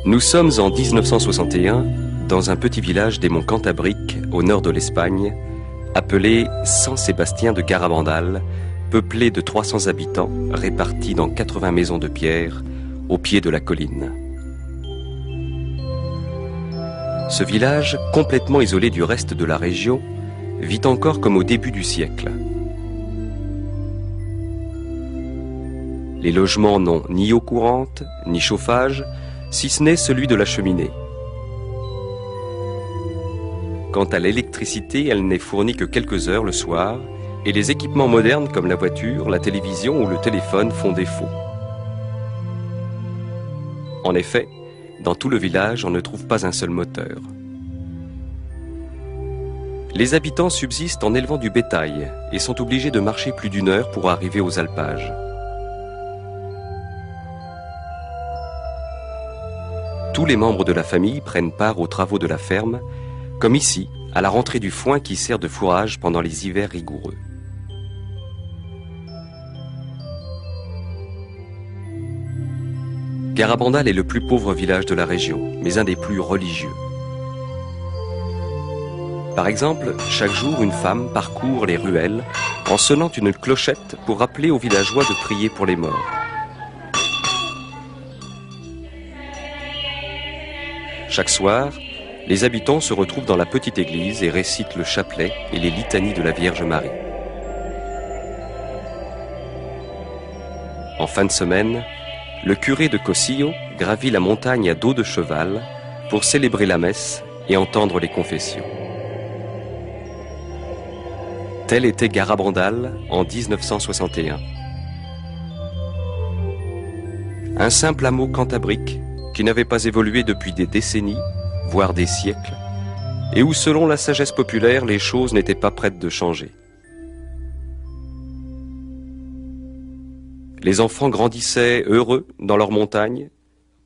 Nous sommes en 1961 dans un petit village des monts Cantabriques au nord de l'Espagne, appelé San Sébastien de Garabandal, peuplé de 300 habitants répartis dans 80 maisons de pierre au pied de la colline. Ce village, complètement isolé du reste de la région, vit encore comme au début du siècle. Les logements n'ont ni eau courante, ni chauffage, si ce n'est celui de la cheminée. Quant à l'électricité, elle n'est fournie que quelques heures le soir, et les équipements modernes comme la voiture, la télévision ou le téléphone font défaut. En effet, dans tout le village, on ne trouve pas un seul moteur. Les habitants subsistent en élevant du bétail et sont obligés de marcher plus d'1 heure pour arriver aux alpages. Tous les membres de la famille prennent part aux travaux de la ferme, comme ici, à la rentrée du foin qui sert de fourrage pendant les hivers rigoureux. Garabandal est le plus pauvre village de la région, mais un des plus religieux. Par exemple, chaque jour, une femme parcourt les ruelles en sonnant une clochette pour rappeler aux villageois de prier pour les morts. Chaque soir, les habitants se retrouvent dans la petite église et récitent le chapelet et les litanies de la Vierge Marie. En fin de semaine, le curé de Cosillo gravit la montagne à dos de cheval pour célébrer la messe et entendre les confessions. Tel était Garabandal en 1961. Un simple hameau cantabrique qui n'avait pas évolué depuis des décennies, voire des siècles, et où, selon la sagesse populaire, les choses n'étaient pas prêtes de changer. Les enfants grandissaient heureux dans leur montagne,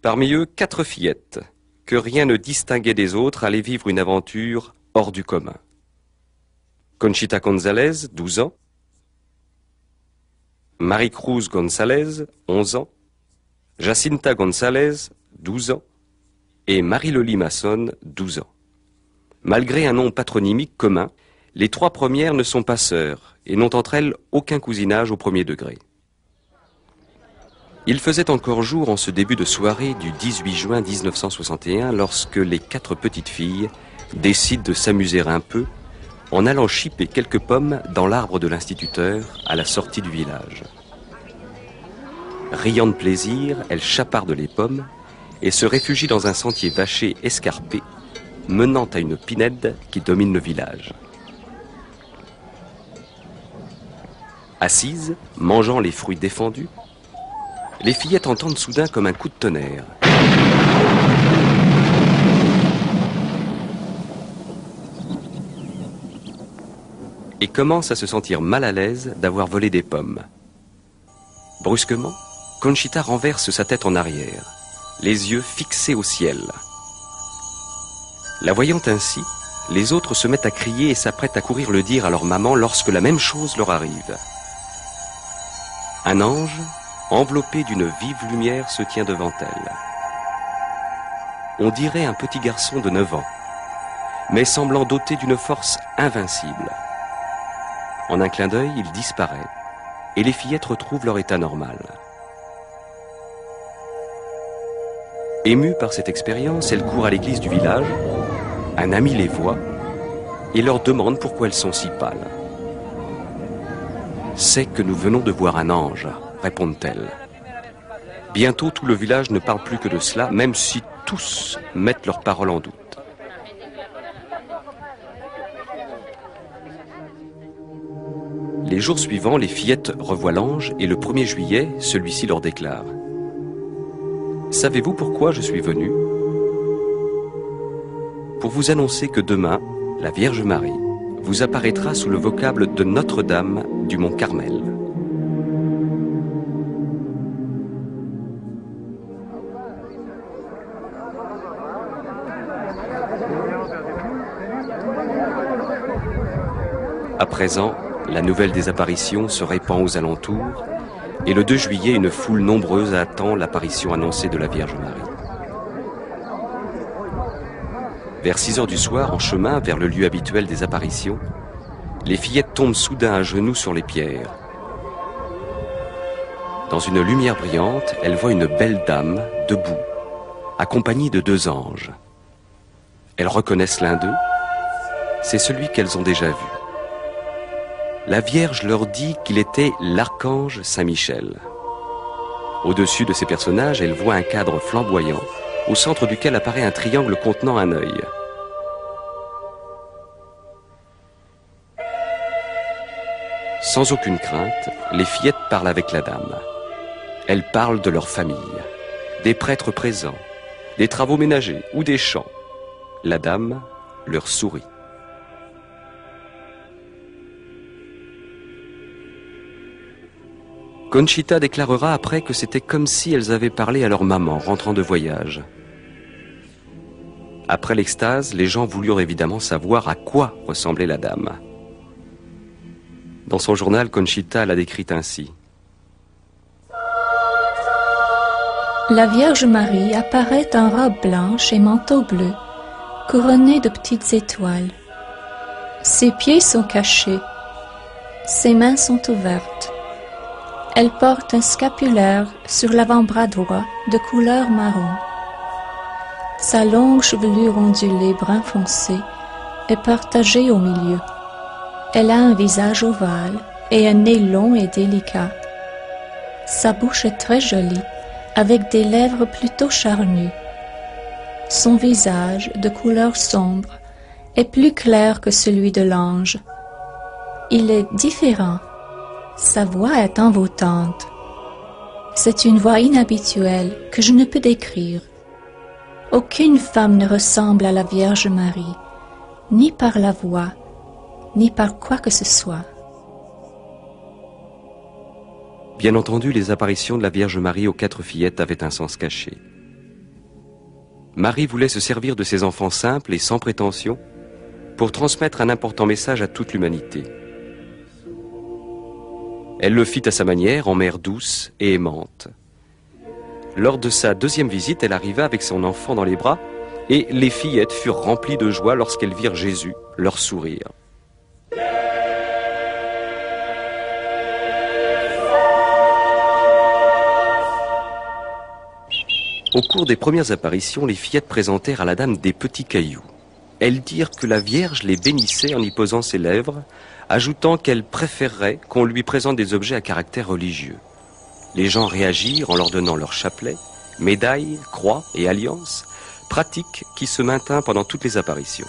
parmi eux 4 fillettes, que rien ne distinguait des autres, allaient vivre une aventure hors du commun. Conchita González, 12 ans, Maricruz González, 11 ans, Jacinta González, 12 ans, et Marie-Loli Masson, 12 ans. Malgré un nom patronymique commun, les 3 premières ne sont pas sœurs et n'ont entre elles aucun cousinage au premier degré. Il faisait encore jour en ce début de soirée du 18 juin 1961 lorsque les 4 petites filles décident de s'amuser un peu en allant chipper quelques pommes dans l'arbre de l'instituteur à la sortie du village. Riant de plaisir, elles chapardent les pommes et se réfugient dans un sentier vaché escarpé menant à une pinède qui domine le village. Assises, mangeant les fruits défendus, les fillettes entendent soudain comme un coup de tonnerre. Et commencent à se sentir mal à l'aise d'avoir volé des pommes. Brusquement, Conchita renverse sa tête en arrière, les yeux fixés au ciel. La voyant ainsi, les autres se mettent à crier et s'apprêtent à courir le dire à leur maman lorsque la même chose leur arrive. Un ange, enveloppé d'une vive lumière, se tient devant elle. On dirait un petit garçon de 9 ans, mais semblant doté d'une force invincible. En un clin d'œil, il disparaît, et les fillettes retrouvent leur état normal. Émues par cette expérience, elles courent à l'église du village. Un ami les voit et leur demande pourquoi elles sont si pâles. « C'est que nous venons de voir un ange », répondent-elles. Bientôt, tout le village ne parle plus que de cela, même si tous mettent leurs paroles en doute. Les jours suivants, les fillettes revoient l'ange et le 1er juillet, celui-ci leur déclare « Savez-vous pourquoi je suis venu ? Pour vous annoncer que demain, la Vierge Marie vous apparaîtra sous le vocable de Notre-Dame du Mont Carmel. » À présent, la nouvelle des apparitions se répand aux alentours et le 2 juillet, une foule nombreuse attend l'apparition annoncée de la Vierge Marie. Vers 6 heures du soir, en chemin vers le lieu habituel des apparitions, les fillettes tombent soudain à genoux sur les pierres. Dans une lumière brillante, elles voient une belle dame, debout, accompagnée de 2 anges. Elles reconnaissent l'un d'eux, c'est celui qu'elles ont déjà vu. La Vierge leur dit qu'il était l'archange Saint-Michel. Au-dessus de ces personnages, elles voient un cadre flamboyant, au centre duquel apparaît un triangle contenant un œil. Sans aucune crainte, les fillettes parlent avec la dame. Elles parlent de leur famille, des prêtres présents, des travaux ménagers ou des chants. La dame leur sourit. Conchita déclarera après que c'était comme si elles avaient parlé à leur maman rentrant de voyage. Après l'extase, les gens voulurent évidemment savoir à quoi ressemblait la dame. Dans son journal, Conchita l'a décrite ainsi. La Vierge Marie apparaît en robe blanche et manteau bleu, couronnée de petites étoiles. Ses pieds sont cachés, ses mains sont ouvertes. Elle porte un scapulaire sur l'avant-bras droit de couleur marron. Sa longue chevelure ondulée brun foncé est partagée au milieu. Elle a un visage ovale et un nez long et délicat. Sa bouche est très jolie, avec des lèvres plutôt charnues. Son visage, de couleur sombre, est plus clair que celui de l'ange. Il est différent. Sa voix est envoûtante. C'est une voix inhabituelle que je ne peux décrire. Aucune femme ne ressemble à la Vierge Marie, ni par la voix, ni par quoi que ce soit. Bien entendu, les apparitions de la Vierge Marie aux 4 fillettes avaient un sens caché. Marie voulait se servir de ses enfants simples et sans prétention pour transmettre un important message à toute l'humanité. Elle le fit à sa manière, en mère douce et aimante. Lors de sa 2e visite, elle arriva avec son enfant dans les bras et les fillettes furent remplies de joie lorsqu'elles virent Jésus leur sourire. Au cours des premières apparitions, les fillettes présentèrent à la dame des petits cailloux. Elles dirent que la Vierge les bénissait en y posant ses lèvres, ajoutant qu'elle préférerait qu'on lui présente des objets à caractère religieux. Les gens réagirent en leur donnant leur chapelet, médailles, croix et alliances, pratique qui se maintint pendant toutes les apparitions.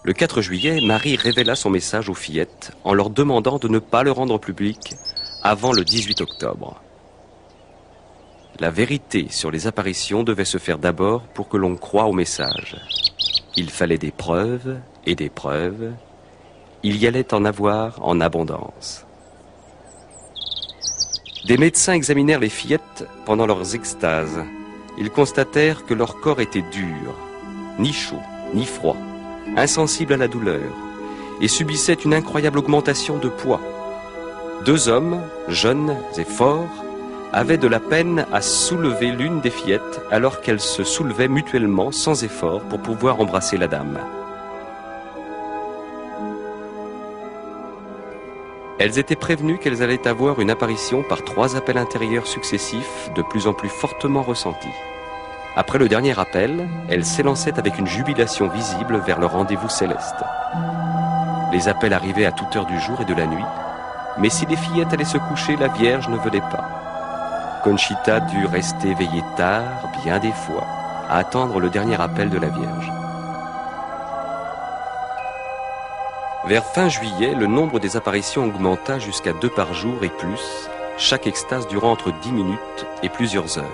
Le 4 juillet, Marie révéla son message aux fillettes en leur demandant de ne pas le rendre public avant le 18 octobre. La vérité sur les apparitions devait se faire d'abord pour que l'on croie au message. Il fallait des preuves et des preuves. Il y allait en avoir en abondance. Des médecins examinèrent les fillettes pendant leurs extases. Ils constatèrent que leur corps était dur, ni chaud, ni froid, insensible à la douleur, et subissait une incroyable augmentation de poids. 2 hommes, jeunes et forts, avaient de la peine à soulever l'une des fillettes alors qu'elles se soulevaient mutuellement sans effort pour pouvoir embrasser la dame. Elles étaient prévenues qu'elles allaient avoir une apparition par 3 appels intérieurs successifs de plus en plus fortement ressentis. Après le dernier appel, elles s'élançaient avec une jubilation visible vers le rendez-vous céleste. Les appels arrivaient à toute heure du jour et de la nuit, mais si les fillettes allaient se coucher, la Vierge ne venait pas. Conchita dut rester veillée tard, bien des fois, à attendre le dernier appel de la Vierge. Vers fin juillet, le nombre des apparitions augmenta jusqu'à 2 par jour et plus, chaque extase durant entre 10 minutes et plusieurs heures.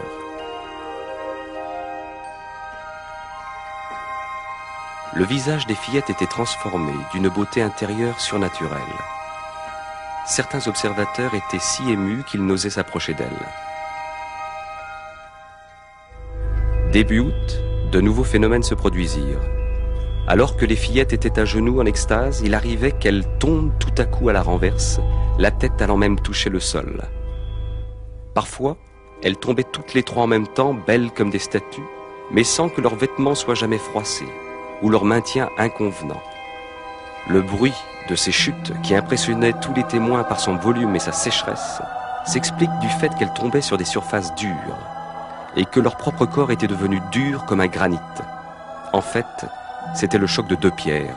Le visage des fillettes était transformé d'une beauté intérieure surnaturelle. Certains observateurs étaient si émus qu'ils n'osaient s'approcher d'elles. Début août, de nouveaux phénomènes se produisirent. Alors que les fillettes étaient à genoux en extase, il arrivait qu'elles tombent tout à coup à la renverse, la tête allant même toucher le sol. Parfois, elles tombaient toutes les trois en même temps, belles comme des statues, mais sans que leurs vêtements soient jamais froissés, ou leur maintien inconvenant. Le bruit de ces chutes, qui impressionnait tous les témoins par son volume et sa sécheresse, s'explique du fait qu'elles tombaient sur des surfaces dures, et que leur propre corps était devenu dur comme un granit. En fait, c'était le choc de deux pierres,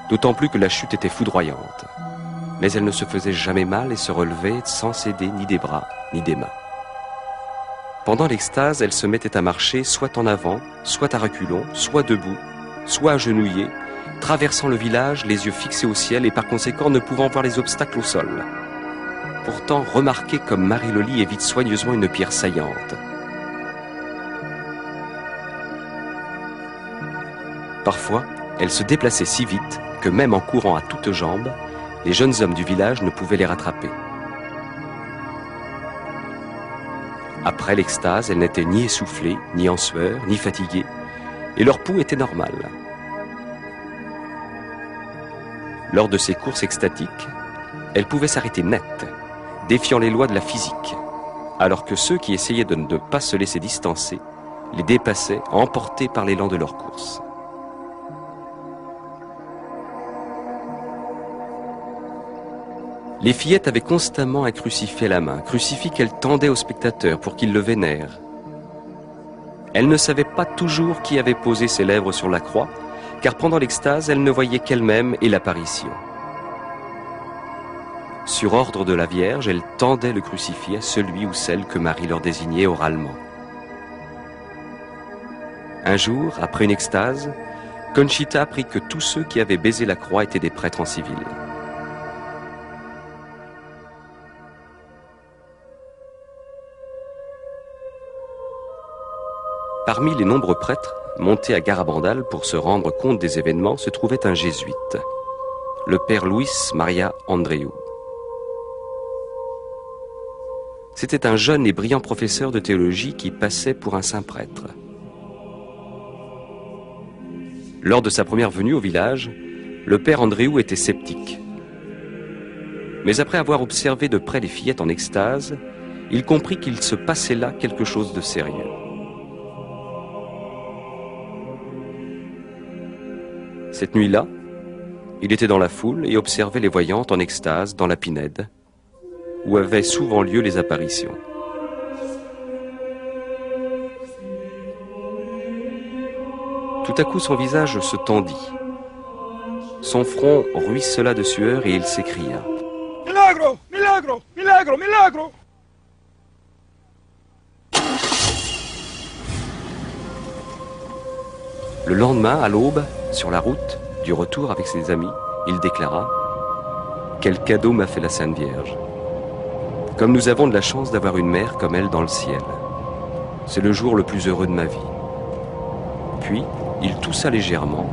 d'autant plus que la chute était foudroyante. Mais elles ne se faisaient jamais mal et se relevaient sans céder ni des bras, ni des mains. Pendant l'extase, elles se mettaient à marcher soit en avant, soit à reculons, soit debout, soit agenouillées, traversant le village, les yeux fixés au ciel et par conséquent ne pouvant voir les obstacles au sol. Pourtant, remarquez comme Marie-Loli évite soigneusement une pierre saillante. Parfois, elles se déplaçaient si vite que même en courant à toutes jambes, les jeunes hommes du village ne pouvaient les rattraper. Après l'extase, elles n'étaient ni essoufflées, ni en sueur, ni fatiguées, et leur pouls était normal. Lors de ces courses extatiques, elles pouvaient s'arrêter net, défiant les lois de la physique, alors que ceux qui essayaient de ne pas se laisser distancer les dépassaient, emportés par l'élan de leur course. Les fillettes avaient constamment un crucifix à la main, crucifix qu'elles tendaient aux spectateurs pour qu'ils le vénèrent. Elles ne savaient pas toujours qui avait posé ses lèvres sur la croix, car pendant l'extase, elles ne voyaient qu'elles-mêmes et l'apparition. Sur ordre de la Vierge, elles tendaient le crucifix à celui ou celle que Marie leur désignait oralement. Un jour, après une extase, Conchita apprit que tous ceux qui avaient baisé la croix étaient des prêtres en civil. Parmi les nombreux prêtres montés à Garabandal pour se rendre compte des événements se trouvait un jésuite, le père Luis Maria Andreu. C'était un jeune et brillant professeur de théologie qui passait pour un saint prêtre. Lors de sa première venue au village, le père Andreu était sceptique. Mais après avoir observé de près les fillettes en extase, il comprit qu'il se passait là quelque chose de sérieux. Cette nuit-là, il était dans la foule et observait les voyantes en extase dans la Pinède, où avaient souvent lieu les apparitions. Tout à coup, son visage se tendit. Son front ruissela de sueur et il s'écria « Milagro! Milagro! Milagro! Milagro !» Le lendemain, à l'aube, sur la route du retour avec ses amis, il déclara « Quel cadeau m'a fait la Sainte Vierge! Comme nous avons de la chance d'avoir une mère comme elle dans le ciel. C'est le jour le plus heureux de ma vie. » Puis, il toussa légèrement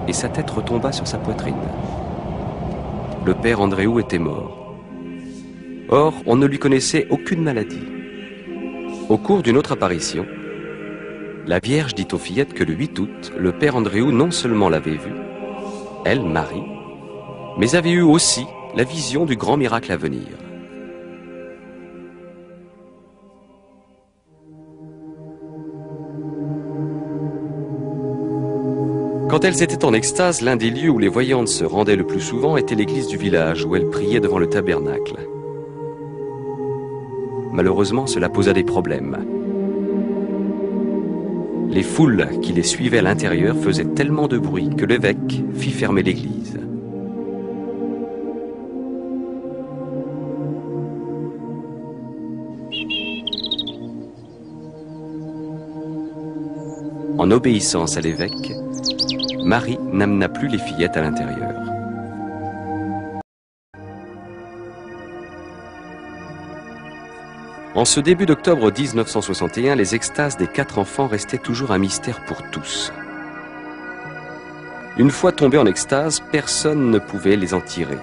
et sa tête retomba sur sa poitrine. Le père Andreu était mort. Or, on ne lui connaissait aucune maladie. Au cours d'une autre apparition, la Vierge dit aux fillettes que le 8 août, le père Andreu non seulement l'avait vue, elle, Marie, mais avait eu aussi la vision du grand miracle à venir. Quand elles étaient en extase, l'un des lieux où les voyantes se rendaient le plus souvent était l'église du village, où elles priaient devant le tabernacle. Malheureusement, cela posa des problèmes. Les foules qui les suivaient à l'intérieur faisaient tellement de bruit que l'évêque fit fermer l'église. En obéissance à l'évêque, Marie n'amena plus les fillettes à l'intérieur. En ce début d'octobre 1961, les extases des 4 enfants restaient toujours un mystère pour tous. Une fois tombés en extase, personne ne pouvait les en tirer.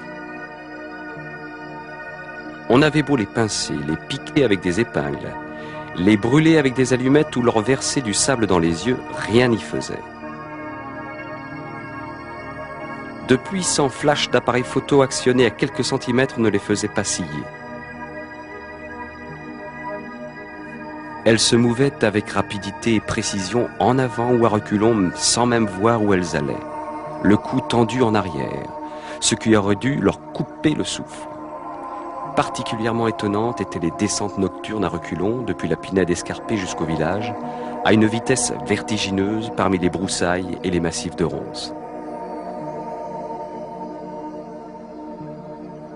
On avait beau les pincer, les piquer avec des épingles, les brûler avec des allumettes ou leur verser du sable dans les yeux, rien n'y faisait. De puissants flashs d'appareils photo actionnés à quelques centimètres ne les faisaient pas sciller. Elles se mouvaient avec rapidité et précision en avant ou à reculons sans même voir où elles allaient, le cou tendu en arrière, ce qui aurait dû leur couper le souffle. Particulièrement étonnantes étaient les descentes nocturnes à reculons depuis la pinède escarpée jusqu'au village, à une vitesse vertigineuse parmi les broussailles et les massifs de ronces.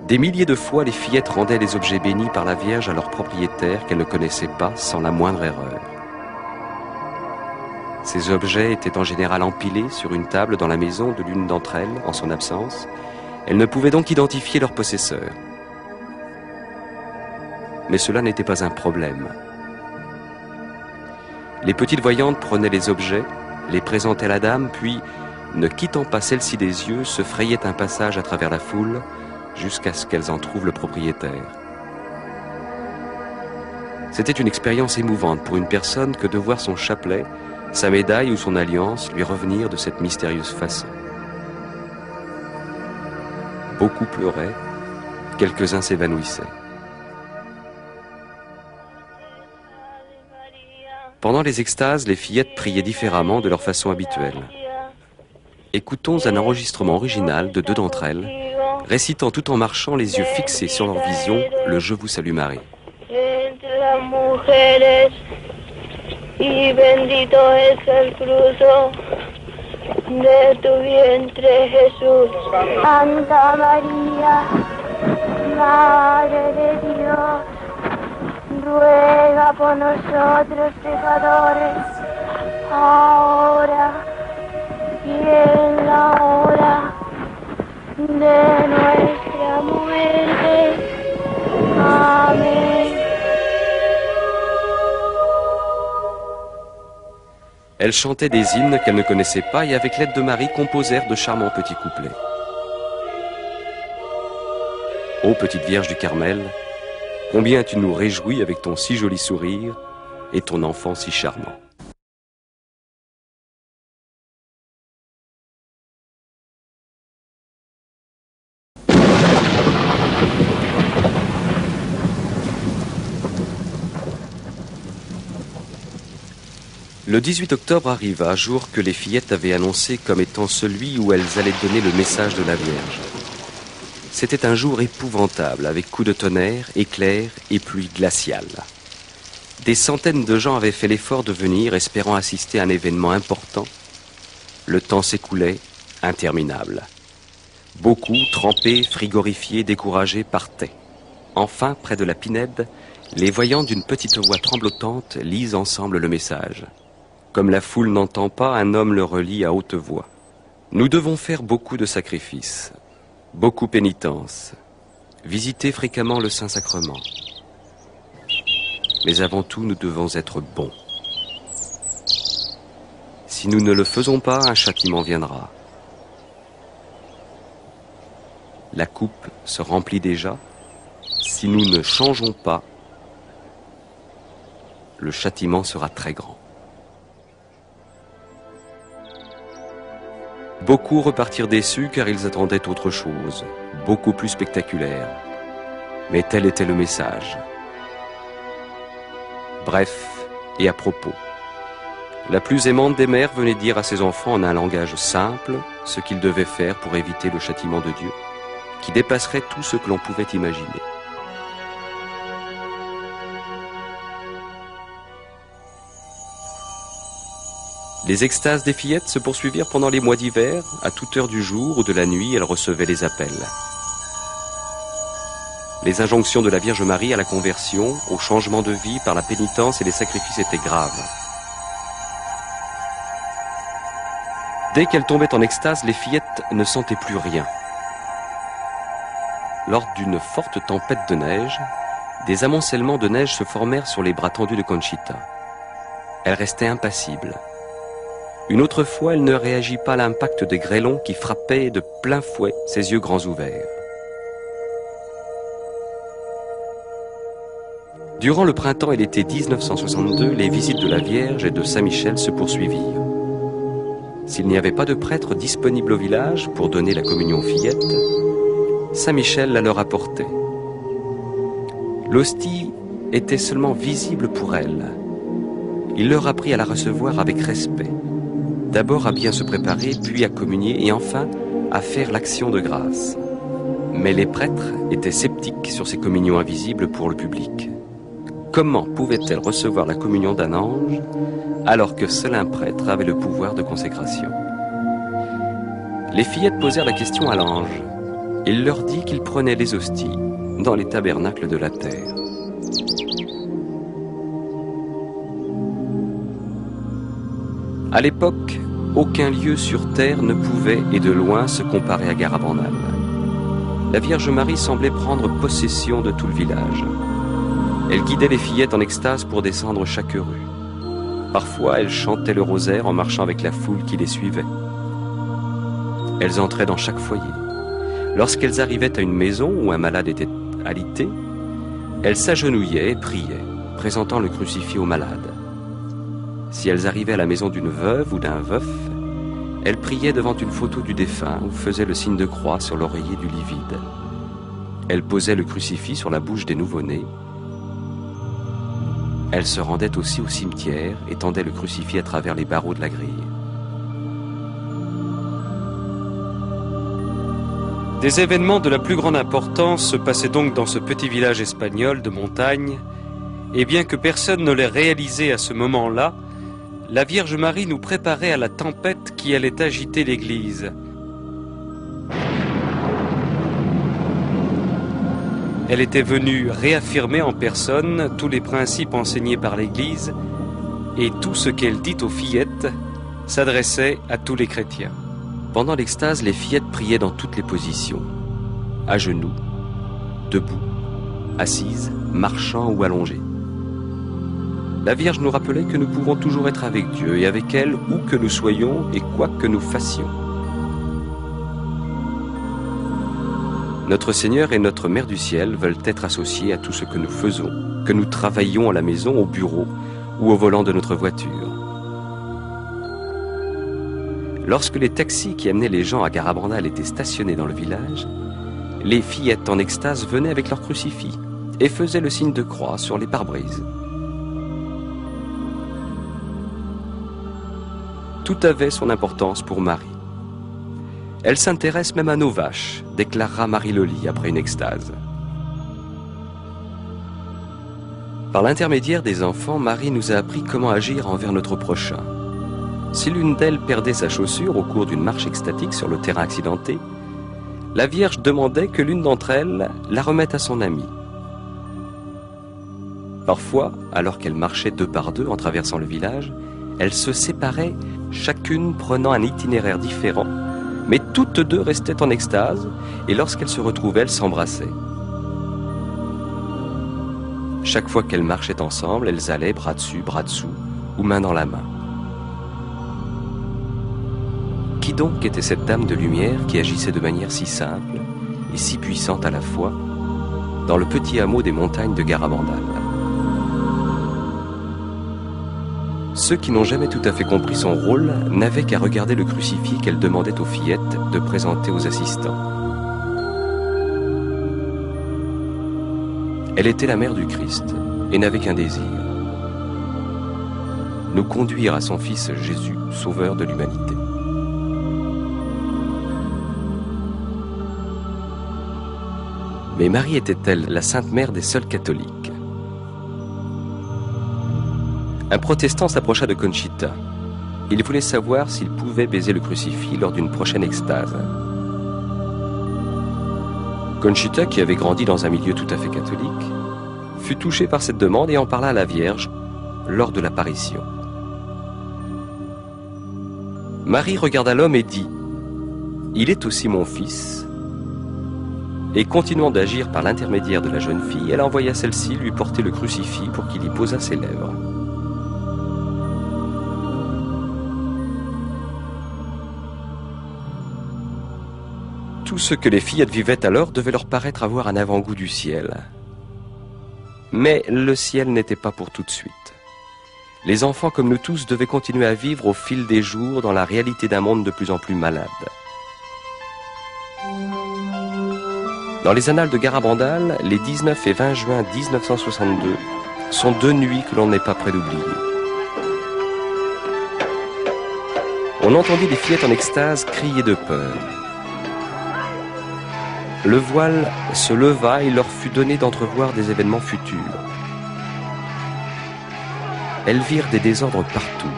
Des milliers de fois, les fillettes rendaient les objets bénis par la Vierge à leurs propriétaires qu'elles ne connaissaient pas sans la moindre erreur. Ces objets étaient en général empilés sur une table dans la maison de l'une d'entre elles, en son absence. Elles ne pouvaient donc identifier leur possesseur. Mais cela n'était pas un problème. Les petites voyantes prenaient les objets, les présentaient à la dame, puis, ne quittant pas celle-ci des yeux, se frayaient un passage à travers la foule, jusqu'à ce qu'elles en trouvent le propriétaire. C'était une expérience émouvante pour une personne que de voir son chapelet, sa médaille ou son alliance lui revenir de cette mystérieuse façon. Beaucoup pleuraient, quelques-uns s'évanouissaient. Pendant les extases, les fillettes priaient différemment de leur façon habituelle. Écoutons un enregistrement original de deux d'entre elles, récitant tout en marchant les yeux fixés sur leur vision le « Je vous salue Marie ». Y bendito es el fruto de tu vientre, Jesús. Santa María, Madre de Dios, ruega por nosotros pecadores, ahora y en la hora de nuestra muerte. Amén. Elles chantaient des hymnes qu'elles ne connaissaient pas et avec l'aide de Marie composèrent de charmants petits couplets. Ô petite Vierge du Carmel, combien tu nous réjouis avec ton si joli sourire et ton enfant si charmant. Le 18 octobre arriva, jour que les fillettes avaient annoncé comme étant celui où elles allaient donner le message de la Vierge. C'était un jour épouvantable, avec coups de tonnerre, éclairs et pluie glaciale. Des centaines de gens avaient fait l'effort de venir, espérant assister à un événement important. Le temps s'écoulait, interminable. Beaucoup, trempés, frigorifiés, découragés, partaient. Enfin, près de la pinède, les voyants d'une petite voix tremblotante lisent ensemble le message. Comme la foule n'entend pas, un homme le relit à haute voix. Nous devons faire beaucoup de sacrifices, beaucoup pénitence, visiter fréquemment le Saint-Sacrement. Mais avant tout, nous devons être bons. Si nous ne le faisons pas, un châtiment viendra. La coupe se remplit déjà. Si nous ne changeons pas, le châtiment sera très grand. Beaucoup repartirent déçus car ils attendaient autre chose, beaucoup plus spectaculaire. Mais tel était le message. Bref et à propos. La plus aimante des mères venait dire à ses enfants en un langage simple ce qu'ils devaient faire pour éviter le châtiment de Dieu, qui dépasserait tout ce que l'on pouvait imaginer. Les extases des fillettes se poursuivirent pendant les mois d'hiver. À toute heure du jour ou de la nuit, elles recevaient les appels. Les injonctions de la Vierge Marie à la conversion, au changement de vie par la pénitence et les sacrifices étaient graves. Dès qu'elles tombaient en extase, les fillettes ne sentaient plus rien. Lors d'une forte tempête de neige, des amoncellements de neige se formèrent sur les bras tendus de Conchita. Elle restait impassible. Une autre fois, elle ne réagit pas à l'impact des grêlons qui frappaient de plein fouet ses yeux grands ouverts. Durant le printemps et l'été 1962, les visites de la Vierge et de Saint-Michel se poursuivirent. S'il n'y avait pas de prêtre disponible au village pour donner la communion aux fillettes, Saint Michel la leur apportait. L'hostie était seulement visible pour elles. Il leur apprit à la recevoir avec respect. D'abord à bien se préparer, puis à communier et enfin à faire l'action de grâce. Mais les prêtres étaient sceptiques sur ces communions invisibles pour le public. Comment pouvaient-elles recevoir la communion d'un ange alors que seul un prêtre avait le pouvoir de consécration? Les fillettes posèrent la question à l'ange. Il leur dit qu'il prenait les hosties dans les tabernacles de la terre. À l'époque, aucun lieu sur terre ne pouvait, et de loin, se comparer à Garabandal. La Vierge Marie semblait prendre possession de tout le village. Elle guidait les fillettes en extase pour descendre chaque rue. Parfois, elle chantait le rosaire en marchant avec la foule qui les suivait. Elles entraient dans chaque foyer. Lorsqu'elles arrivaient à une maison où un malade était alité, elles s'agenouillaient et priaient, présentant le crucifix au malade. Si elles arrivaient à la maison d'une veuve ou d'un veuf, elles priaient devant une photo du défunt ou faisaient le signe de croix sur l'oreiller du lit vide. Elles posaient le crucifix sur la bouche des nouveau-nés. Elles se rendaient aussi au cimetière et tendaient le crucifix à travers les barreaux de la grille. Des événements de la plus grande importance se passaient donc dans ce petit village espagnol de montagne, et bien que personne ne l'ait réalisé à ce moment-là, la Vierge Marie nous préparait à la tempête qui allait agiter l'Église. Elle était venue réaffirmer en personne tous les principes enseignés par l'Église, et tout ce qu'elle dit aux fillettes s'adressait à tous les chrétiens. Pendant l'extase, les fillettes priaient dans toutes les positions, à genoux, debout, assises, marchant ou allongées. La Vierge nous rappelait que nous pouvons toujours être avec Dieu et avec elle où que nous soyons et quoi que nous fassions. Notre Seigneur et notre Mère du Ciel veulent être associés à tout ce que nous faisons, que nous travaillions à la maison, au bureau ou au volant de notre voiture. Lorsque les taxis qui amenaient les gens à Garabandal étaient stationnés dans le village, les fillettes en extase venaient avec leur crucifix et faisaient le signe de croix sur les pare-brises. Tout avait son importance pour Marie. Elle s'intéresse même à nos vaches, déclara Marie-Loli après une extase. Par l'intermédiaire des enfants, Marie nous a appris comment agir envers notre prochain. Si l'une d'elles perdait sa chaussure au cours d'une marche extatique sur le terrain accidenté, la Vierge demandait que l'une d'entre elles la remette à son amie. Parfois, alors qu'elles marchaient deux par deux en traversant le village, elles se séparaient, chacune prenant un itinéraire différent, mais toutes deux restaient en extase, et lorsqu'elles se retrouvaient, elles s'embrassaient. Chaque fois qu'elles marchaient ensemble, elles allaient bras dessus, bras dessous, ou main dans la main. Qui donc était cette dame de lumière qui agissait de manière si simple et si puissante à la fois dans le petit hameau des montagnes de Garabandal? Ceux qui n'ont jamais tout à fait compris son rôle n'avaient qu'à regarder le crucifix qu'elle demandait aux fillettes de présenter aux assistants. Elle était la mère du Christ et n'avait qu'un désir: nous conduire à son Fils Jésus, sauveur de l'humanité. Mais Marie était-elle la Sainte Mère des seuls catholiques? Un protestant s'approcha de Conchita. Il voulait savoir s'il pouvait baiser le crucifix lors d'une prochaine extase. Conchita, qui avait grandi dans un milieu tout à fait catholique, fut touchée par cette demande et en parla à la Vierge lors de l'apparition. Marie regarda l'homme et dit: « Il est aussi mon fils. » Et continuant d'agir par l'intermédiaire de la jeune fille, elle envoya celle-ci lui porter le crucifix pour qu'il y posât ses lèvres. Tout ce que les fillettes vivaient alors devait leur paraître avoir un avant-goût du ciel. Mais le ciel n'était pas pour tout de suite. Les enfants, comme nous tous, devaient continuer à vivre au fil des jours dans la réalité d'un monde de plus en plus malade. Dans les annales de Garabandal, les 19 et 20 juin 1962 sont 2 nuits que l'on n'est pas près d'oublier. On entendit les fillettes en extase crier de peur. Le voile se leva et leur fut donné d'entrevoir des événements futurs. Elles virent des désordres partout.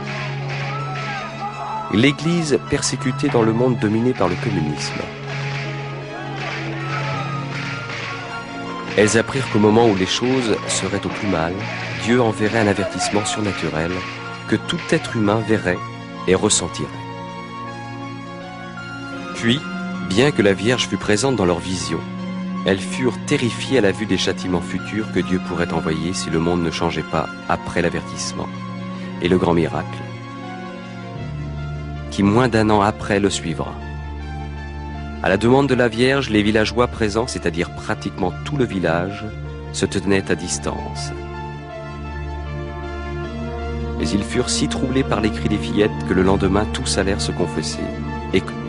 L'Église persécutée dans le monde dominé par le communisme. Elles apprirent qu'au moment où les choses seraient au plus mal, Dieu enverrait un avertissement surnaturel que tout être humain verrait et ressentirait. Puis, bien que la Vierge fût présente dans leur vision, elles furent terrifiées à la vue des châtiments futurs que Dieu pourrait envoyer si le monde ne changeait pas après l'avertissement et le grand miracle, qui moins d'1 an après le suivra. À la demande de la Vierge, les villageois présents, c'est-à-dire pratiquement tout le village, se tenaient à distance. Mais ils furent si troublés par les cris des fillettes que le lendemain tous allèrent se confesser et communier.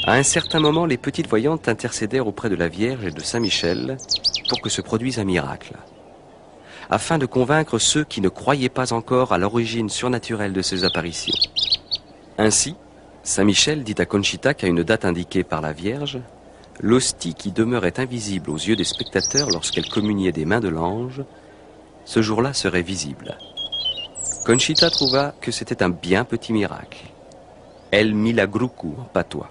À un certain moment, les petites voyantes intercédèrent auprès de la Vierge et de Saint Michel pour que se produise un miracle, afin de convaincre ceux qui ne croyaient pas encore à l'origine surnaturelle de ces apparitions. Ainsi, Saint Michel dit à Conchita qu'à une date indiquée par la Vierge, l'hostie qui demeurait invisible aux yeux des spectateurs lorsqu'elle communiait des mains de l'ange, ce jour-là serait visible. Conchita trouva que c'était un bien petit miracle. Elle mit la groucou en patois,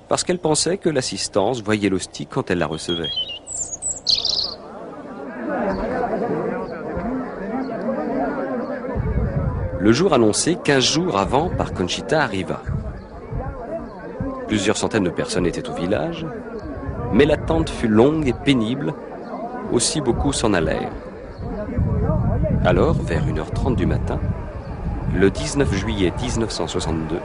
parce qu'elle pensait que l'assistance voyait l'hostie quand elle la recevait. Le jour annoncé, 15 jours avant, par Conchita arriva. Plusieurs centaines de personnes étaient au village, mais l'attente fut longue et pénible, aussi beaucoup s'en allèrent. Alors, vers 1h30 du matin, le 19 juillet 1962,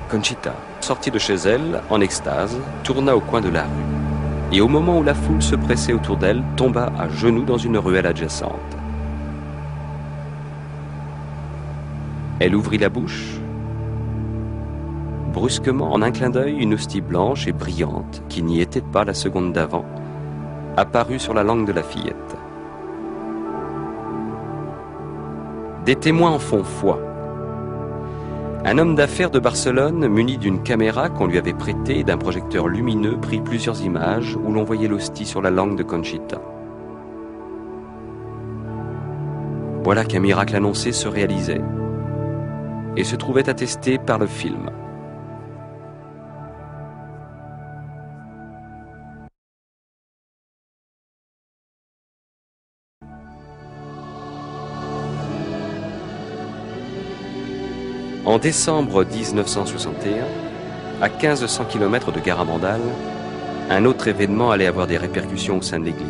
Conchita, sortie de chez elle, en extase, tourna au coin de la rue, et au moment où la foule se pressait autour d'elle, tomba à genoux dans une ruelle adjacente. Elle ouvrit la bouche. Brusquement, en un clin d'œil, une hostie blanche et brillante, qui n'y était pas la seconde d'avant, apparut sur la langue de la fillette. Des témoins en font foi. Un homme d'affaires de Barcelone, muni d'une caméra qu'on lui avait prêtée et d'un projecteur lumineux, prit plusieurs images où l'on voyait l'hostie sur la langue de Conchita. Voilà qu'un miracle annoncé se réalisait et se trouvait attesté par le film. En décembre 1961, à 1500 km de Garabandal, un autre événement allait avoir des répercussions au sein de l'Église.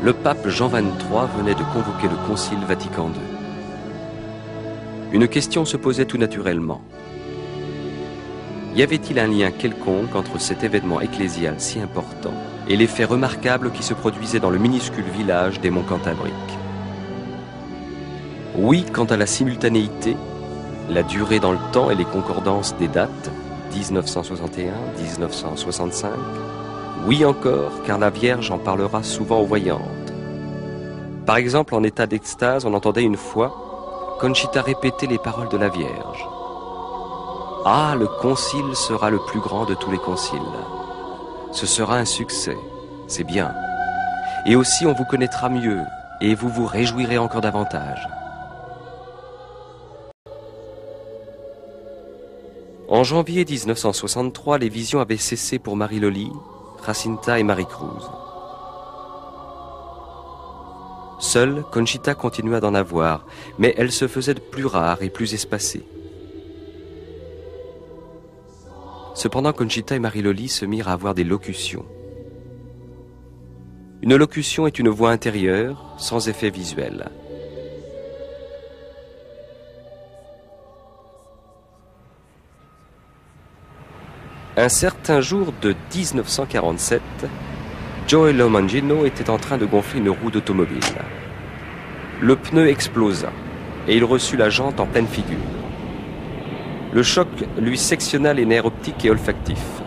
Le pape Jean XXIII venait de convoquer le Concile Vatican II. Une question se posait tout naturellement. Y avait-il un lien quelconque entre cet événement ecclésial si important et les faits remarquables qui se produisaient dans le minuscule village des Monts Cantabriques? Oui, quant à la simultanéité, la durée dans le temps et les concordances des dates, 1961, 1965. Oui encore, car la Vierge en parlera souvent aux voyantes. Par exemple, en état d'extase, on entendait une fois Conchita répéter les paroles de la Vierge. « Ah, le concile sera le plus grand de tous les conciles. Ce sera un succès, c'est bien. Et aussi on vous connaîtra mieux, et vous vous réjouirez encore davantage. » En janvier 1963, les visions avaient cessé pour Marie-Loli, Jacinta et Marie-Cruz. Seule, Conchita continua d'en avoir, mais elle se faisait de plus rares et plus espacées. Cependant, Conchita et Marie-Loli se mirent à avoir des locutions. Une locution est une voix intérieure, sans effet visuel. Un certain jour de 1947, Joey Lomangino était en train de gonfler une roue d'automobile. Le pneu explosa et il reçut la jante en pleine figure. Le choc lui sectionna les nerfs optiques et olfactifs.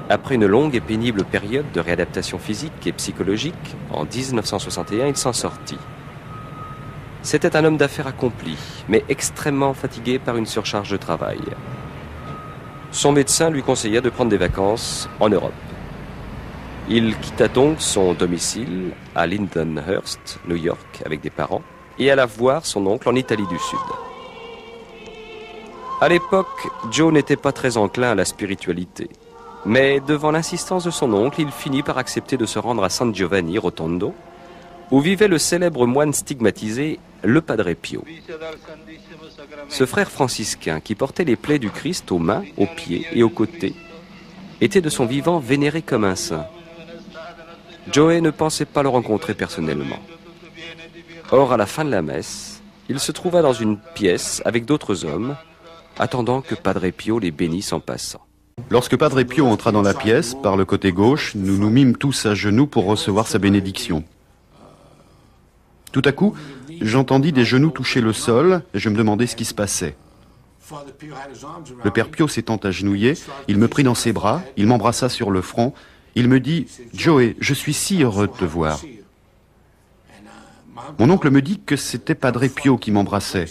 Après une longue et pénible période de réadaptation physique et psychologique, en 1961, il s'en sortit. C'était un homme d'affaires accompli, mais extrêmement fatigué par une surcharge de travail. Son médecin lui conseilla de prendre des vacances en Europe. Il quitta donc son domicile à Lindenhurst, New York, avec des parents, et alla voir son oncle en Italie du Sud. À l'époque, Joe n'était pas très enclin à la spiritualité. Mais devant l'insistance de son oncle, il finit par accepter de se rendre à San Giovanni Rotondo, où vivait le célèbre moine stigmatisé, le Padre Pio. Ce frère franciscain, qui portait les plaies du Christ aux mains, aux pieds et aux côtés, était de son vivant vénéré comme un saint. Joey ne pensait pas le rencontrer personnellement. Or, à la fin de la messe, il se trouva dans une pièce avec d'autres hommes, attendant que Padre Pio les bénisse en passant. Lorsque Padre Pio entra dans la pièce, par le côté gauche, nous nous mîmes tous à genoux pour recevoir sa bénédiction. Tout à coup, j'entendis des genoux toucher le sol et je me demandais ce qui se passait. Le père Pio s'étant agenouillé, il me prit dans ses bras, il m'embrassa sur le front, il me dit « Joey, je suis si heureux de te voir ». Mon oncle me dit que c'était Padre Pio qui m'embrassait.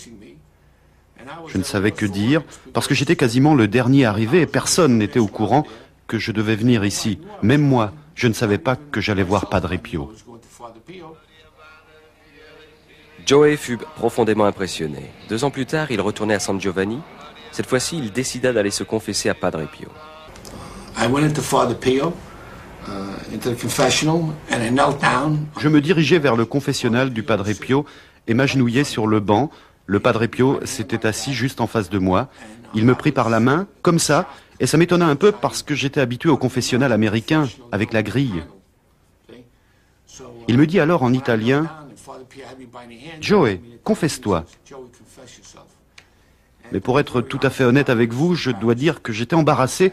Je ne savais que dire, parce que j'étais quasiment le dernier arrivé et personne n'était au courant que je devais venir ici. Même moi, je ne savais pas que j'allais voir Padre Pio. Joey fut profondément impressionné. 2 ans plus tard, il retournait à San Giovanni. Cette fois-ci, il décida d'aller se confesser à Padre Pio. Je me dirigeais vers le confessionnal du Padre Pio et m'agenouillais sur le banc. Le Padre Pio s'était assis juste en face de moi. Il me prit par la main, comme ça, et ça m'étonna un peu parce que j'étais habitué au confessionnal américain, avec la grille. Il me dit alors en italien, « Joey, confesse-toi ». Mais pour être tout à fait honnête avec vous, je dois dire que j'étais embarrassé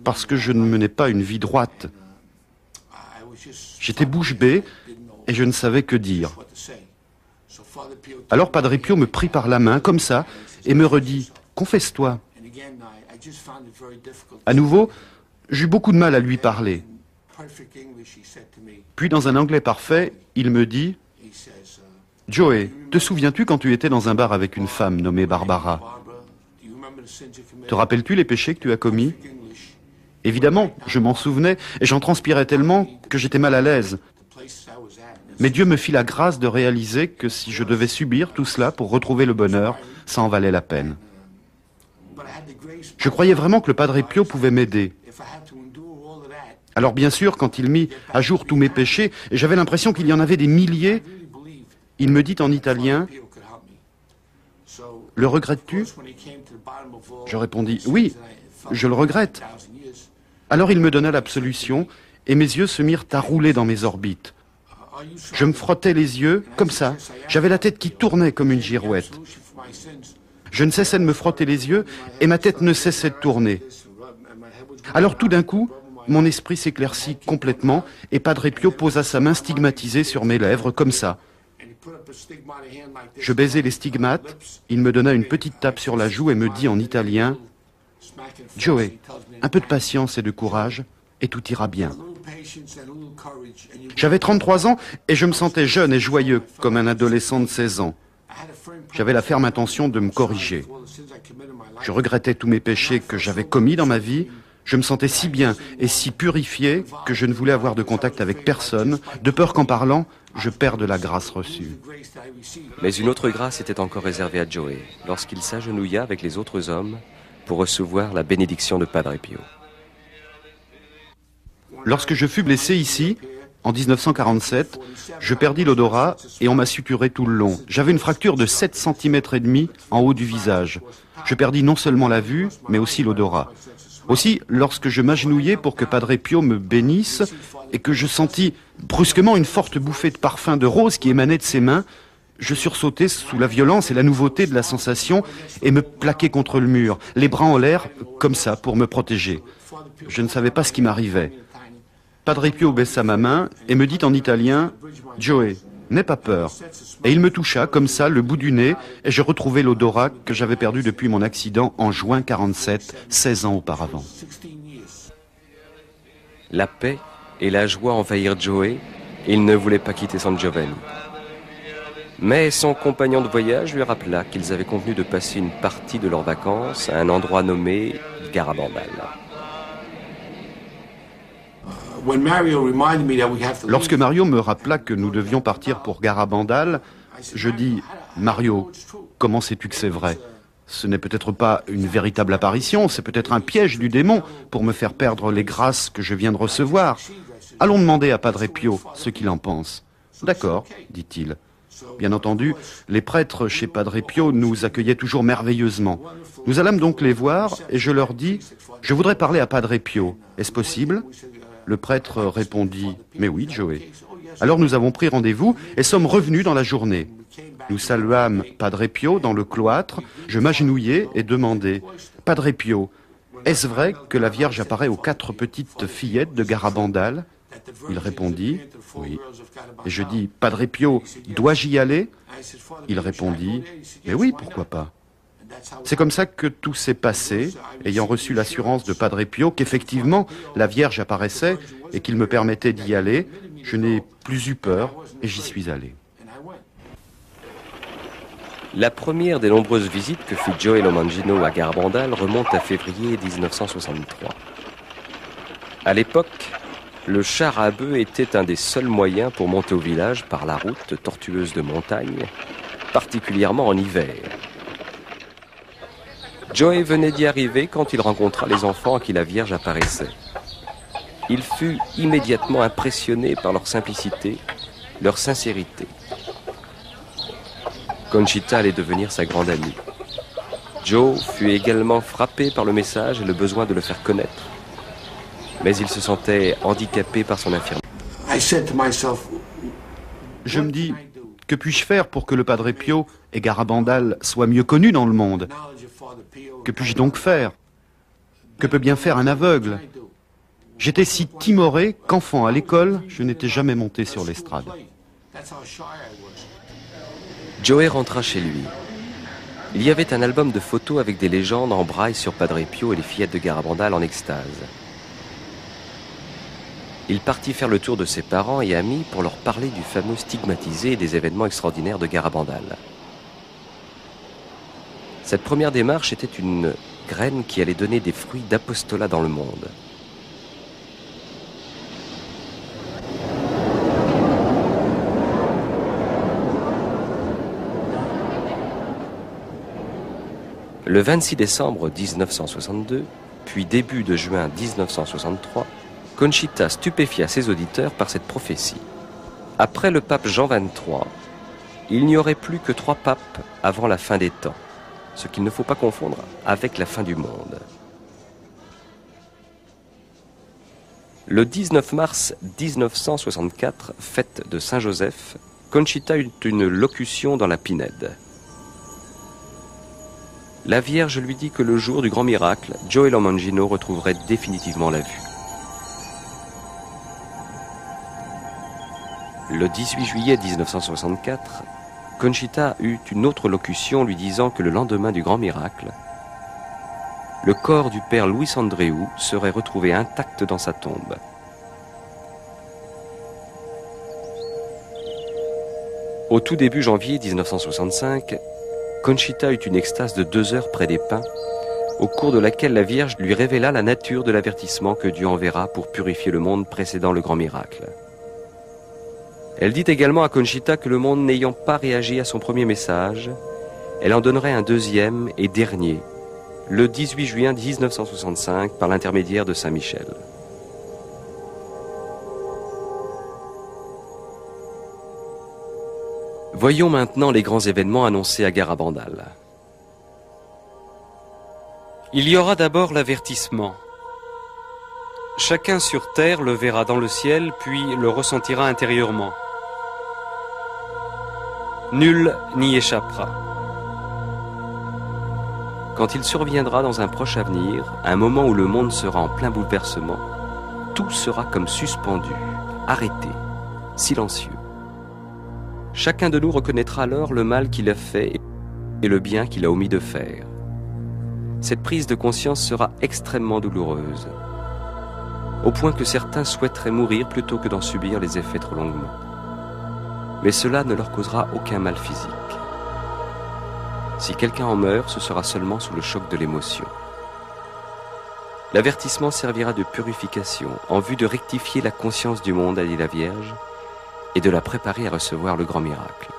parce que je ne menais pas une vie droite. J'étais bouche bée et je ne savais que dire. Alors Padre Pio me prit par la main, comme ça, et me redit « Confesse-toi ». À nouveau, j'eus beaucoup de mal à lui parler. Puis dans un anglais parfait, il me dit « Joey, te souviens-tu quand tu étais dans un bar avec une femme nommée Barbara ? Te rappelles-tu les péchés que tu as commis ? » Évidemment, je m'en souvenais et j'en transpirais tellement que j'étais mal à l'aise. Mais Dieu me fit la grâce de réaliser que si je devais subir tout cela pour retrouver le bonheur, ça en valait la peine. Je croyais vraiment que le Padre Pio pouvait m'aider. Alors bien sûr, quand il mit à jour tous mes péchés, et j'avais l'impression qu'il y en avait des milliers, il me dit en italien, « Le regrettes-tu » Je répondis, « Oui, je le regrette. » Alors il me donna l'absolution, et mes yeux se mirent à rouler dans mes orbites. Je me frottais les yeux, comme ça, j'avais la tête qui tournait comme une girouette. Je ne cessais de me frotter les yeux, et ma tête ne cessait de tourner. Alors tout d'un coup, mon esprit s'éclaircit complètement, et Padre Pio posa sa main stigmatisée sur mes lèvres, comme ça. Je baisai les stigmates, il me donna une petite tape sur la joue et me dit en italien, « Joey, un peu de patience et de courage, et tout ira bien. » J'avais 33 ans et je me sentais jeune et joyeux, comme un adolescent de 16 ans. J'avais la ferme intention de me corriger. Je regrettais tous mes péchés que j'avais commis dans ma vie. Je me sentais si bien et si purifié que je ne voulais avoir de contact avec personne, de peur qu'en parlant, je perde la grâce reçue. Mais une autre grâce était encore réservée à Joey, lorsqu'il s'agenouilla avec les autres hommes pour recevoir la bénédiction de Padre Pio. Lorsque je fus blessé ici, en 1947, je perdis l'odorat et on m'a suturé tout le long. J'avais une fracture de 7 cm et demi en haut du visage. Je perdis non seulement la vue, mais aussi l'odorat. Aussi, lorsque je m'agenouillais pour que Padre Pio me bénisse et que je sentis brusquement une forte bouffée de parfum de rose qui émanait de ses mains, Je sursautais sous la violence et la nouveauté de la sensation et me plaquais contre le mur, les bras en l'air, comme ça, pour me protéger. Je ne savais pas ce qui m'arrivait. Padre Pio baissa ma main et me dit en italien « Joey, n'aie pas peur ». Et il me toucha, comme ça, le bout du nez, et je retrouvai l'odorat que j'avais perdu depuis mon accident en juin 47, 16 ans auparavant. La paix et la joie envahirent Joey, et il ne voulait pas quitter San Giovanni. Mais son compagnon de voyage lui rappela qu'ils avaient convenu de passer une partie de leurs vacances à un endroit nommé Garabandal. Lorsque Mario me rappela que nous devions partir pour Garabandal, je dis « Mario, comment sais-tu que c'est vrai ? Ce n'est peut-être pas une véritable apparition, c'est peut-être un piège du démon pour me faire perdre les grâces que je viens de recevoir. Allons demander à Padre Pio ce qu'il en pense. » « D'accord, dit-il. Bien entendu, les prêtres chez Padre Pio nous accueillaient toujours merveilleusement. Nous allâmes donc les voir et je leur dis « Je voudrais parler à Padre Pio. Est-ce possible ?» Le prêtre répondit « Mais oui, Joey. » Alors nous avons pris rendez-vous et sommes revenus dans la journée. Nous saluâmes Padre Pio dans le cloître, je m'agenouillai et demandai « Padre Pio, est-ce vrai que la Vierge apparaît aux 4 petites fillettes de Garabandal ?» Il répondit « Oui. » Et je dis « Padre Pio, dois-je y aller ?» Il répondit « Mais oui, pourquoi pas ?» C'est comme ça que tout s'est passé, ayant reçu l'assurance de Padre Pio qu'effectivement la Vierge apparaissait et qu'il me permettait d'y aller. Je n'ai plus eu peur et j'y suis allé. La première des nombreuses visites que fit Joey Lomangino à Garabandal remonte à février 1963. À l'époque, le char à bœuf était un des seuls moyens pour monter au village par la route tortueuse de montagne, particulièrement en hiver. Joey venait d'y arriver quand il rencontra les enfants à qui la Vierge apparaissait. Il fut immédiatement impressionné par leur simplicité, leur sincérité. Conchita allait devenir sa grande amie. Joe fut également frappé par le message et le besoin de le faire connaître. Mais il se sentait handicapé par son infirmité. Je me dis, que puis-je faire pour que le Padre Pio et Garabandal soient mieux connus dans le monde? Que puis-je donc faire? Que peut bien faire un aveugle? J'étais si timoré qu'enfant à l'école, je n'étais jamais monté sur l'estrade. Joey rentra chez lui. Il y avait un album de photos avec des légendes en braille sur Padre Pio et les fillettes de Garabandal en extase. Il partit faire le tour de ses parents et amis pour leur parler du fameux stigmatisé et des événements extraordinaires de Garabandal. Cette première démarche était une graine qui allait donner des fruits d'apostolat dans le monde. Le 26 décembre 1962, puis début de juin 1963, Conchita stupéfia ses auditeurs par cette prophétie. Après le pape Jean XXIII, il n'y aurait plus que 3 papes avant la fin des temps, ce qu'il ne faut pas confondre avec la fin du monde. Le 19 mars 1964, fête de Saint-Joseph, Conchita eut une locution dans la Pinède. La Vierge lui dit que le jour du grand miracle, Joey Lomangino retrouverait définitivement la vue. Le 18 juillet 1964, Conchita eut une autre locution lui disant que le lendemain du grand miracle, le corps du père Luis Andreu serait retrouvé intact dans sa tombe. Au tout début janvier 1965, Conchita eut une extase de 2 heures près des pins, au cours de laquelle la Vierge lui révéla la nature de l'avertissement que Dieu enverra pour purifier le monde précédant le grand miracle. Elle dit également à Conchita que le monde n'ayant pas réagi à son premier message, elle en donnerait un deuxième et dernier, le 18 juin 1965, par l'intermédiaire de Saint Michel. Voyons maintenant les grands événements annoncés à Garabandal. Il y aura d'abord l'avertissement. Chacun sur terre le verra dans le ciel, puis le ressentira intérieurement. Nul n'y échappera. Quand il surviendra dans un proche avenir, un moment où le monde sera en plein bouleversement, tout sera comme suspendu, arrêté, silencieux. Chacun de nous reconnaîtra alors le mal qu'il a fait et le bien qu'il a omis de faire. Cette prise de conscience sera extrêmement douloureuse, au point que certains souhaiteraient mourir plutôt que d'en subir les effets trop longuement. Mais cela ne leur causera aucun mal physique. Si quelqu'un en meurt, ce sera seulement sous le choc de l'émotion. L'avertissement servira de purification en vue de rectifier la conscience du monde, a dit la Vierge, et de la préparer à recevoir le grand miracle.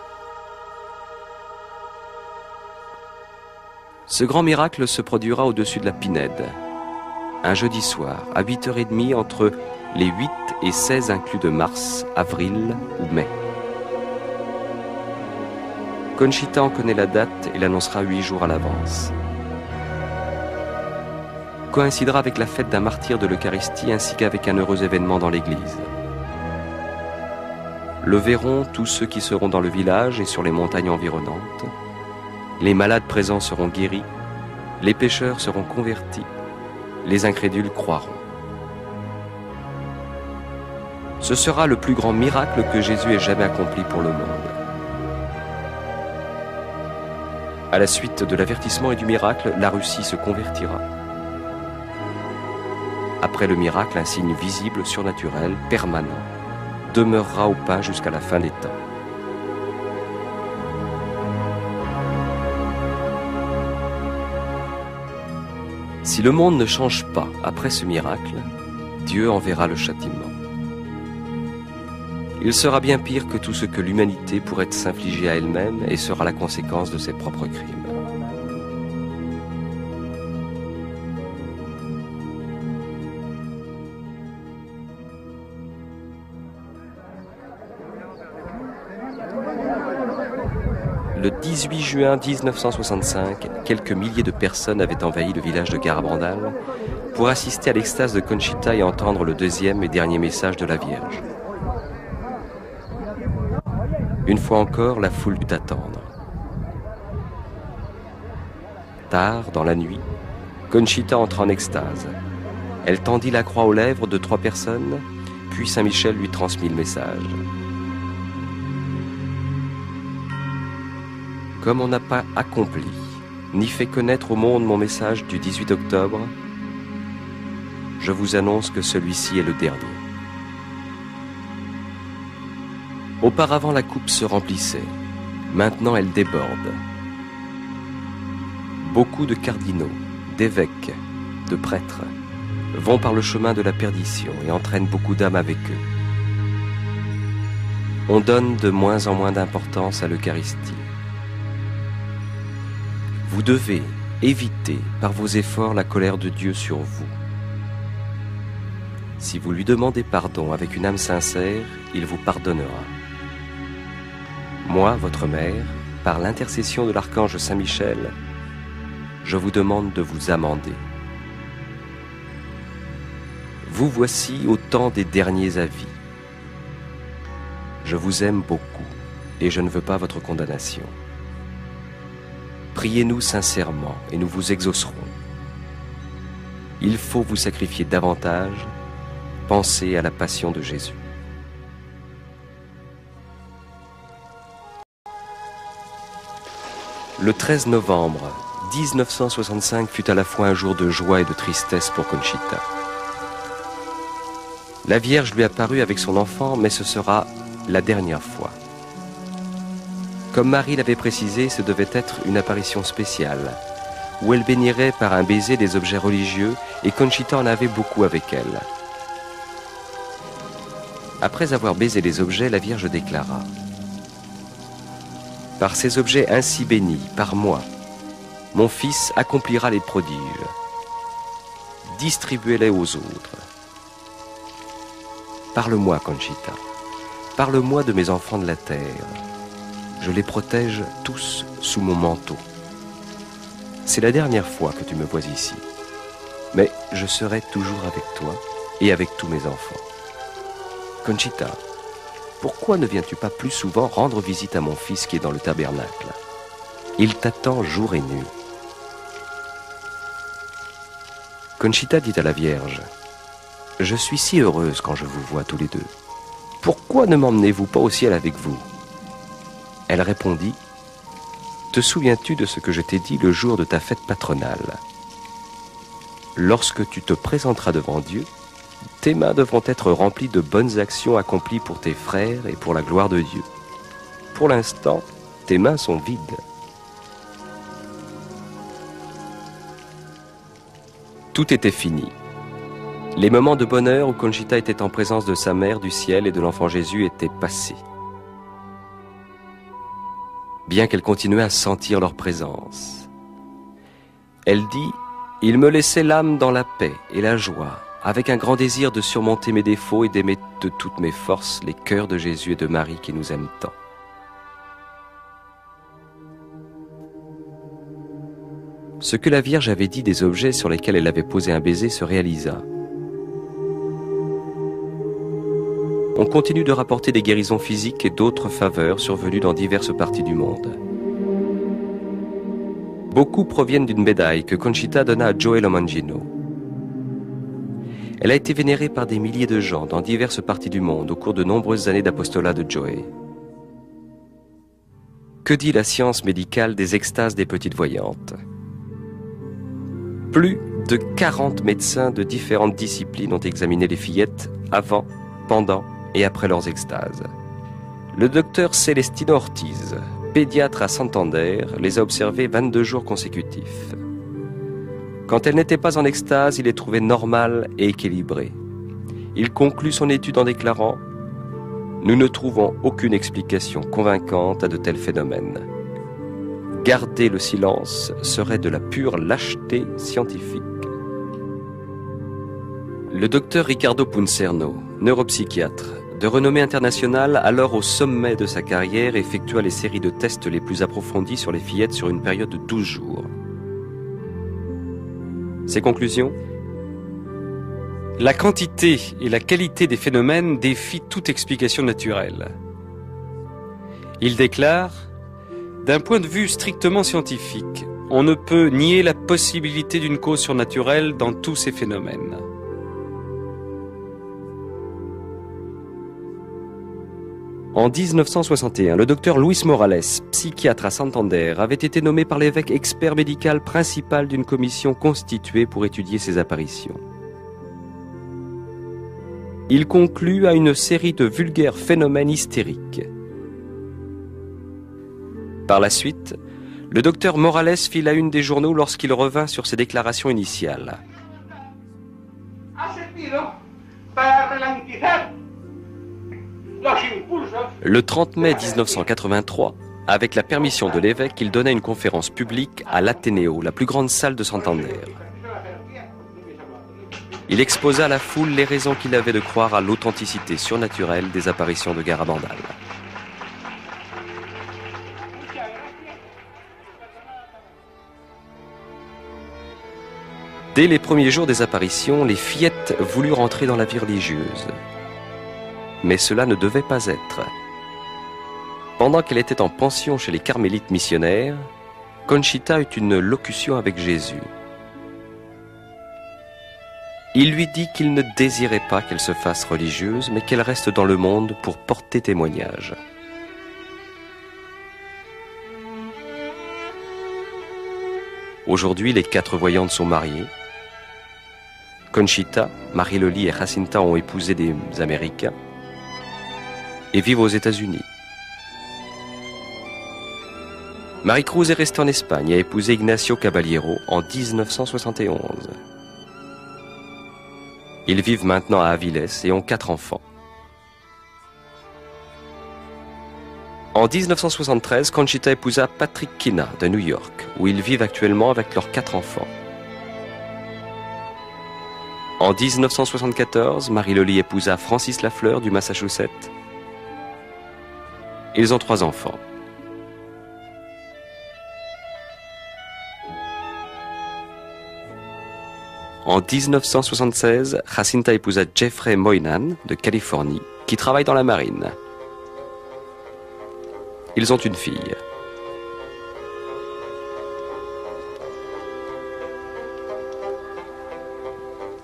Ce grand miracle se produira au-dessus de la Pinède, un jeudi soir, à 8h30 entre les 8 et 16 inclus de mars, avril ou mai. Conchita en connaît la date et l'annoncera 8 jours à l'avance. Coïncidera avec la fête d'un martyr de l'Eucharistie ainsi qu'avec un heureux événement dans l'église. Le verront tous ceux qui seront dans le village et sur les montagnes environnantes. Les malades présents seront guéris, les pécheurs seront convertis, les incrédules croiront. Ce sera le plus grand miracle que Jésus ait jamais accompli pour le monde. À la suite de l'avertissement et du miracle, la Russie se convertira. Après le miracle, un signe visible, surnaturel, permanent, demeurera au pas jusqu'à la fin des temps. Si le monde ne change pas après ce miracle, Dieu enverra le châtiment. Il sera bien pire que tout ce que l'humanité pourrait s'infliger à elle-même et sera la conséquence de ses propres crimes. Le 18 juin 1965, quelques milliers de personnes avaient envahi le village de Garabandal pour assister à l'extase de Conchita et entendre le deuxième et dernier message de la Vierge. Une fois encore, la foule dut attendre. Tard, dans la nuit, Conchita entra en extase. Elle tendit la croix aux lèvres de 3 personnes, puis Saint Michel lui transmit le message. Comme on n'a pas accompli, ni fait connaître au monde mon message du 18 octobre, je vous annonce que celui-ci est le dernier. Auparavant, la coupe se remplissait. Maintenant, elle déborde. Beaucoup de cardinaux, d'évêques, de prêtres vont par le chemin de la perdition et entraînent beaucoup d'âmes avec eux. On donne de moins en moins d'importance à l'Eucharistie. Vous devez éviter par vos efforts la colère de Dieu sur vous. Si vous lui demandez pardon avec une âme sincère, il vous pardonnera. Moi, votre mère, par l'intercession de l'archange Saint Michel, je vous demande de vous amender. Vous voici au temps des derniers avis. Je vous aime beaucoup et je ne veux pas votre condamnation. Priez-nous sincèrement et nous vous exaucerons. Il faut vous sacrifier davantage. Pensez à la passion de Jésus. Le 13 novembre 1965 fut à la fois un jour de joie et de tristesse pour Conchita. La Vierge lui apparut avec son enfant, mais ce sera la dernière fois. Comme Marie l'avait précisé, ce devait être une apparition spéciale, où elle bénirait par un baiser des objets religieux, et Conchita en avait beaucoup avec elle. Après avoir baisé les objets, la Vierge déclara: « Par ces objets ainsi bénis, par moi, mon Fils accomplira les prodiges. Distribuez-les aux autres. Parle-moi, Conchita. Parle-moi de mes enfants de la terre. Je les protège tous sous mon manteau. C'est la dernière fois que tu me vois ici. Mais je serai toujours avec toi et avec tous mes enfants. Conchita, pourquoi ne viens-tu pas plus souvent rendre visite à mon fils qui est dans le tabernacle? Il t'attend jour et nuit. » Conchita dit à la Vierge: « Je suis si heureuse quand je vous vois tous les deux. Pourquoi ne m'emmenez-vous pas au ciel avec vous ?» Elle répondit: « Te souviens-tu de ce que je t'ai dit le jour de ta fête patronale? Lorsque tu te présenteras devant Dieu, tes mains devront être remplies de bonnes actions accomplies pour tes frères et pour la gloire de Dieu. Pour l'instant, tes mains sont vides. » Tout était fini. Les moments de bonheur où Conchita était en présence de sa mère du ciel et de l'enfant Jésus étaient passés. Bien qu'elle continuait à sentir leur présence. Elle dit: « Il me laissait l'âme dans la paix et la joie, avec un grand désir de surmonter mes défauts et d'aimer de toutes mes forces les cœurs de Jésus et de Marie qui nous aiment tant. » Ce que la Vierge avait dit des objets sur lesquels elle avait posé un baiser se réalisa. On continue de rapporter des guérisons physiques et d'autres faveurs survenues dans diverses parties du monde. Beaucoup proviennent d'une médaille que Conchita donna à Joe Lomangino. Elle a été vénérée par des milliers de gens dans diverses parties du monde au cours de nombreuses années d'apostolat de Joe. Que dit la science médicale des extases des petites voyantes? Plus de 40 médecins de différentes disciplines ont examiné les fillettes avant, pendant et après leurs extases. Le docteur Celestino Ortiz, pédiatre à Santander, les a observées 22 jours consécutifs. Quand elles n'étaient pas en extase, il les trouvait normales et équilibrées. Il conclut son étude en déclarant: « Nous ne trouvons aucune explication convaincante à de tels phénomènes. Garder le silence serait de la pure lâcheté scientifique. » Le docteur Ricardo Puncerno, neuropsychiatre, de renommée internationale, alors au sommet de sa carrière, effectua les séries de tests les plus approfondies sur les fillettes sur une période de 12 jours. Ses conclusions? La quantité et la qualité des phénomènes défient toute explication naturelle. Il déclare: d'un point de vue strictement scientifique, on ne peut nier la possibilité d'une cause surnaturelle dans tous ces phénomènes. En 1961, le docteur Luis Morales, psychiatre à Santander, avait été nommé par l'évêque expert médical principal d'une commission constituée pour étudier ces apparitions. Il conclut à une série de vulgaires phénomènes hystériques. Par la suite, le docteur Morales fit la une des journaux lorsqu'il revint sur ses déclarations initiales. Le 30 mai 1983, avec la permission de l'évêque, il donna une conférence publique à l'Athénéo, la plus grande salle de Santander. Il exposa à la foule les raisons qu'il avait de croire à l'authenticité surnaturelle des apparitions de Garabandal. Dès les premiers jours des apparitions, les fillettes voulurent entrer dans la vie religieuse. Mais cela ne devait pas être. Pendant qu'elle était en pension chez les carmélites missionnaires, Conchita eut une locution avec Jésus. Il lui dit qu'il ne désirait pas qu'elle se fasse religieuse, mais qu'elle reste dans le monde pour porter témoignage. Aujourd'hui, les 4 voyantes sont mariées. Conchita, Marie-Loli et Jacinta ont épousé des Américains et vivent aux États-Unis. Marie-Cruz est restée en Espagne et a épousé Ignacio Caballero en 1971. Ils vivent maintenant à Avilés et ont 4 enfants. En 1973, Conchita épousa Patrick Kina de New York, où ils vivent actuellement avec leurs 4 enfants. En 1974, Marie-Loli épousa Francis Lafleur du Massachusetts. Ils ont 3 enfants. En 1976, Jacinta épousa Jeffrey Moynan de Californie, qui travaille dans la marine. Ils ont une fille.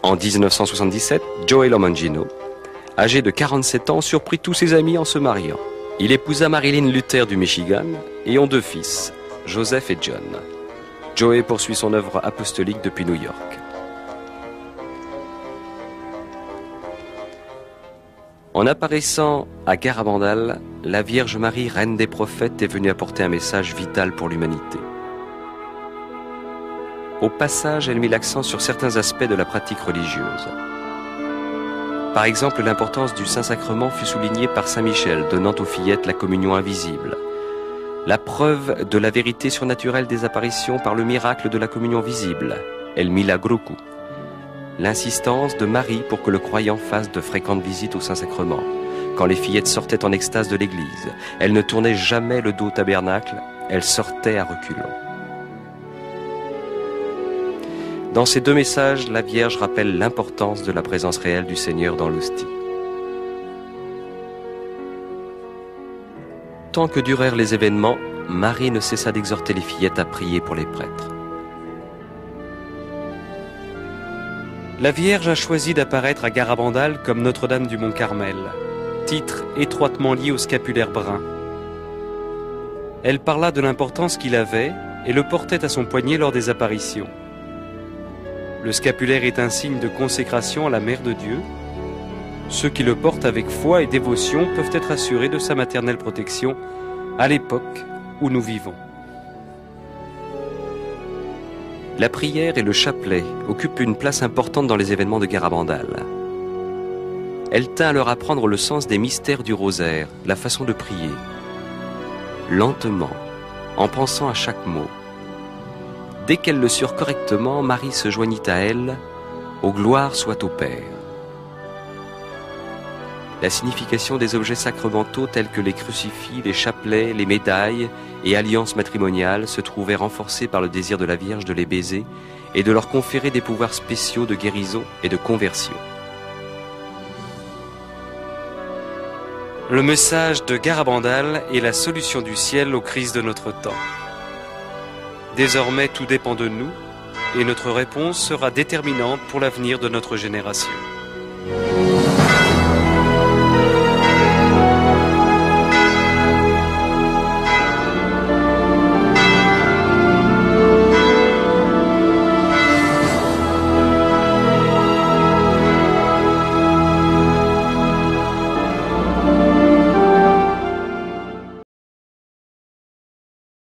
En 1977, Joey Lomangino, âgé de 47 ans, surprit tous ses amis en se mariant. Il épousa Marilyn Luther du Michigan et ont 2 fils, Joseph et John. Joey poursuit son œuvre apostolique depuis New York. En apparaissant à Garabandal, la Vierge Marie, reine des prophètes, est venue apporter un message vital pour l'humanité. Au passage, elle mit l'accent sur certains aspects de la pratique religieuse. Par exemple, l'importance du Saint-Sacrement fut soulignée par Saint Michel, donnant aux fillettes la communion invisible. La preuve de la vérité surnaturelle des apparitions par le miracle de la communion visible, El Milagruku. L'insistance de Marie pour que le croyant fasse de fréquentes visites au Saint-Sacrement. Quand les fillettes sortaient en extase de l'église, elles ne tournaient jamais le dos au tabernacle, elles sortaient à reculons. Dans ces 2 messages, la Vierge rappelle l'importance de la présence réelle du Seigneur dans l'hostie. Tant que durèrent les événements, Marie ne cessa d'exhorter les fillettes à prier pour les prêtres. La Vierge a choisi d'apparaître à Garabandal comme Notre-Dame du Mont-Carmel, titre étroitement lié au scapulaire brun. Elle parla de l'importance qu'il avait et le portait à son poignet lors des apparitions. Le scapulaire est un signe de consécration à la Mère de Dieu. Ceux qui le portent avec foi et dévotion peuvent être assurés de sa maternelle protection à l'époque où nous vivons. La prière et le chapelet occupent une place importante dans les événements de Garabandal. Elle tint à leur apprendre le sens des mystères du rosaire, la façon de prier. Lentement, en pensant à chaque mot. Dès qu'elle le surent correctement, Marie se joignit à elle, « Ô gloire soit au Père ». La signification des objets sacramentaux tels que les crucifix, les chapelets, les médailles et alliances matrimoniales se trouvait renforcée par le désir de la Vierge de les baiser et de leur conférer des pouvoirs spéciaux de guérison et de conversion. Le message de Garabandal est la solution du ciel aux crises de notre temps. Désormais, tout dépend de nous et notre réponse sera déterminante pour l'avenir de notre génération.